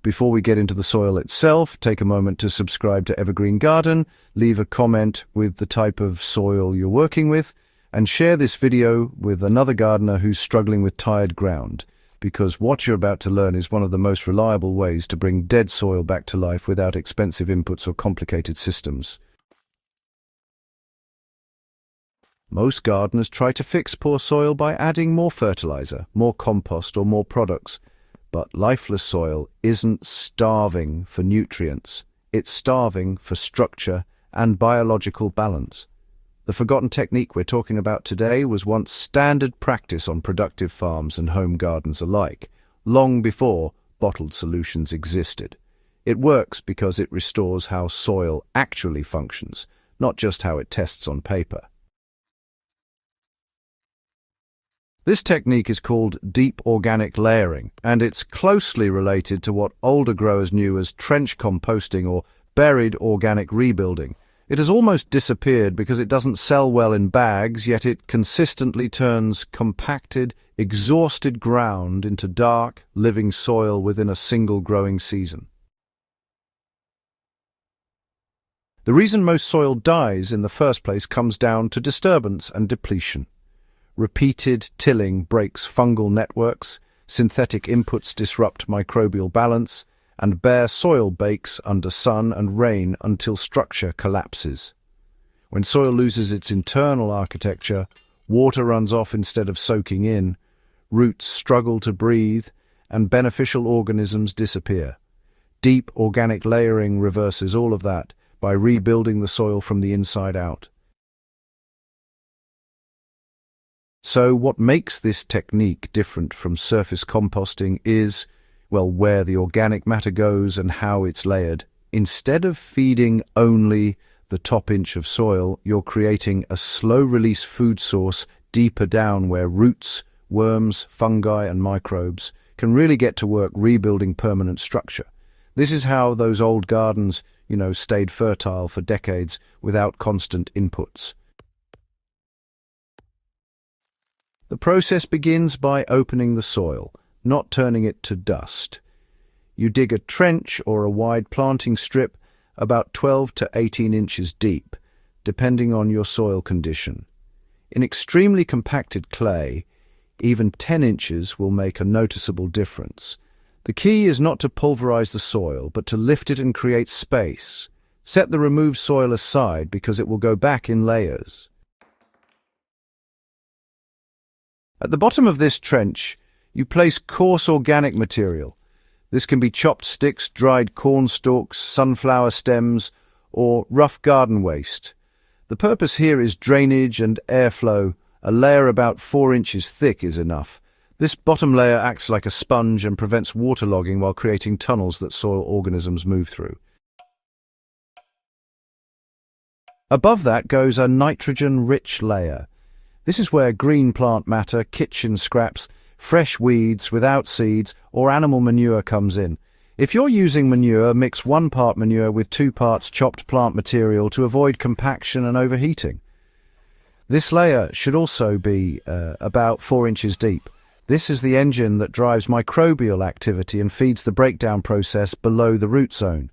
Before we get into the soil itself, take a moment to subscribe to Evergreen Garden, leave a comment with the type of soil you're working with, and share this video with another gardener who's struggling with tired ground, because what you're about to learn is one of the most reliable ways to bring dead soil back to life without expensive inputs or complicated systems. Most gardeners try to fix poor soil by adding more fertilizer, more compost, or more products. But lifeless soil isn't starving for nutrients. It's starving for structure and biological balance. The forgotten technique we're talking about today was once standard practice on productive farms and home gardens alike, long before bottled solutions existed. It works because it restores how soil actually functions, not just how it tests on paper. This technique is called deep organic layering, and it's closely related to what older growers knew as trench composting or buried organic rebuilding. It has almost disappeared because it doesn't sell well in bags, yet it consistently turns compacted, exhausted ground into dark, living soil within a single growing season. The reason most soil dies in the first place comes down to disturbance and depletion. Repeated tilling breaks fungal networks, synthetic inputs disrupt microbial balance, and bare soil bakes under sun and rain until structure collapses. When soil loses its internal architecture, water runs off instead of soaking in, roots struggle to breathe, and beneficial organisms disappear. Deep organic layering reverses all of that by rebuilding the soil from the inside out. So what makes this technique different from surface composting is, well, where the organic matter goes and how it's layered. Instead of feeding only the top inch of soil, you're creating a slow-release food source deeper down where roots, worms, fungi, and microbes can really get to work rebuilding permanent structure. This is how those old gardens, stayed fertile for decades without constant inputs. The process begins by opening the soil, not turning it to dust. You dig a trench or a wide planting strip about 12 to 18 inches deep, depending on your soil condition. In extremely compacted clay, even 10 inches will make a noticeable difference. The key is not to pulverize the soil, but to lift it and create space. Set the removed soil aside because it will go back in layers. At the bottom of this trench, you place coarse organic material. This can be chopped sticks, dried corn stalks, sunflower stems, or rough garden waste. The purpose here is drainage and airflow. A layer about 4 inches thick is enough. This bottom layer acts like a sponge and prevents waterlogging while creating tunnels that soil organisms move through. Above that goes a nitrogen-rich layer. This is where green plant matter, kitchen scraps, fresh weeds without seeds, or animal manure comes in. If you're using manure, mix 1 part manure with 2 parts chopped plant material to avoid compaction and overheating. This layer should also be about 4 inches deep. This is the engine that drives microbial activity and feeds the breakdown process below the root zone.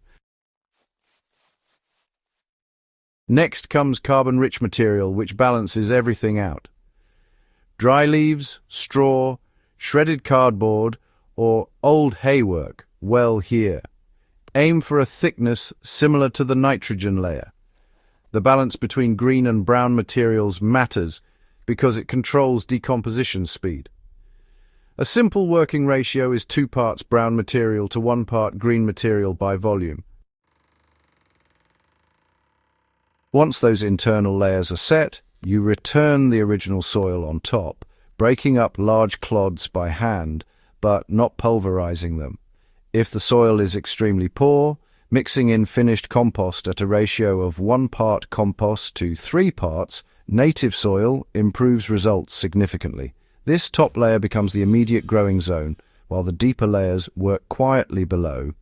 Next comes carbon-rich material, which balances everything out. Dry leaves, straw, shredded cardboard, or old haywork, well here. Aim for a thickness similar to the nitrogen layer. The balance between green and brown materials matters because it controls decomposition speed. A simple working ratio is 2 parts brown material to 1 part green material by volume. Once those internal layers are set, you return the original soil on top, breaking up large clods by hand, but not pulverizing them. If the soil is extremely poor, mixing in finished compost at a ratio of 1 part compost to 3 parts native soil improves results significantly. This top layer becomes the immediate growing zone, while the deeper layers work quietly below.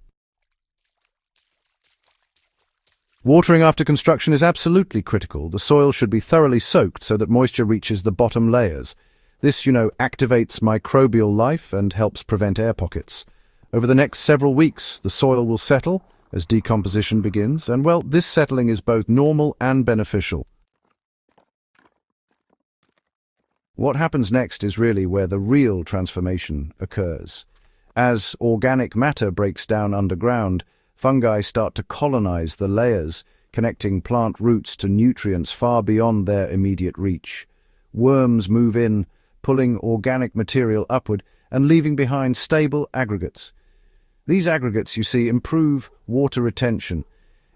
Watering after construction is absolutely critical. The soil should be thoroughly soaked so that moisture reaches the bottom layers. This, activates microbial life and helps prevent air pockets. Over the next several weeks, the soil will settle as decomposition begins, and well, this settling is both normal and beneficial. What happens next is really where the real transformation occurs. As organic matter breaks down underground, fungi start to colonize the layers, connecting plant roots to nutrients far beyond their immediate reach. Worms move in, pulling organic material upward and leaving behind stable aggregates. These aggregates, you see, improve water retention,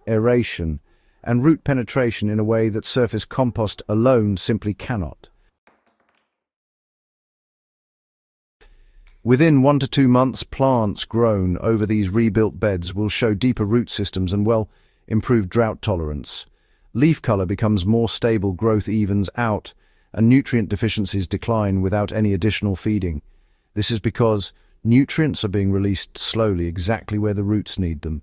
aeration, and root penetration in a way that surface compost alone simply cannot. Within 1 to 2 months, plants grown over these rebuilt beds will show deeper root systems and, well, improved drought tolerance. Leaf color becomes more stable, growth evens out, and nutrient deficiencies decline without any additional feeding. This is because nutrients are being released slowly exactly where the roots need them.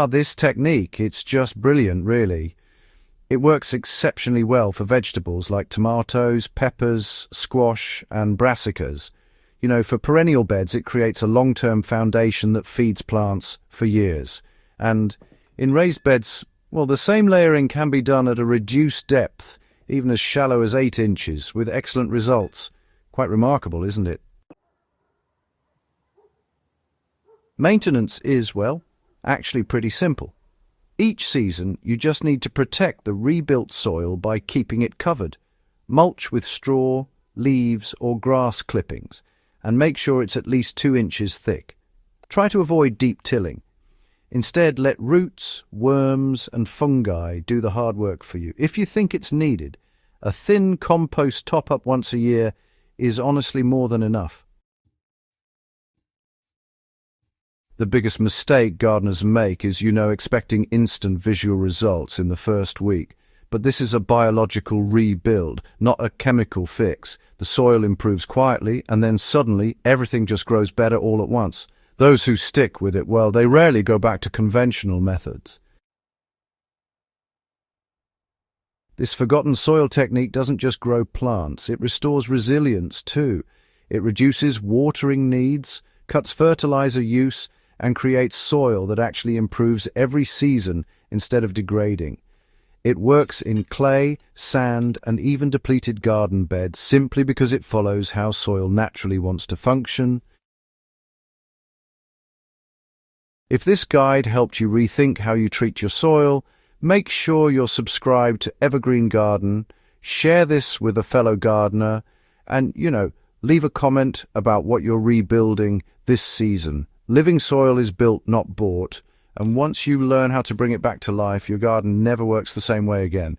This technique, it's just brilliant, really. It works exceptionally well for vegetables like tomatoes, peppers, squash, and brassicas. You know, for perennial beds, it creates a long-term foundation that feeds plants for years. And in raised beds, well, the same layering can be done at a reduced depth, even as shallow as 8 inches, with excellent results. Quite remarkable, isn't it? Maintenance is, well, actually pretty simple. Each season, you just need to protect the rebuilt soil by keeping it covered. Mulch with straw, leaves, or grass clippings, and make sure it's at least 2 inches thick. Try to avoid deep tilling. Instead, let roots, worms, and fungi do the hard work for you. If you think it's needed, a thin compost top-up once a year is honestly more than enough. The biggest mistake gardeners make is, expecting instant visual results in the first week. But this is a biological rebuild, not a chemical fix. The soil improves quietly, and then suddenly everything just grows better all at once. Those who stick with it, well, they rarely go back to conventional methods. This forgotten soil technique doesn't just grow plants, it restores resilience too. It reduces watering needs, cuts fertilizer use, and creates soil that actually improves every season instead of degrading. It works in clay, sand, and even depleted garden beds simply because it follows how soil naturally wants to function. If this guide helped you rethink how you treat your soil, make sure you're subscribed to Evergreen Garden, share this with a fellow gardener, and, leave a comment about what you're rebuilding this season. Living soil is built, not bought, and once you learn how to bring it back to life, your garden never works the same way again.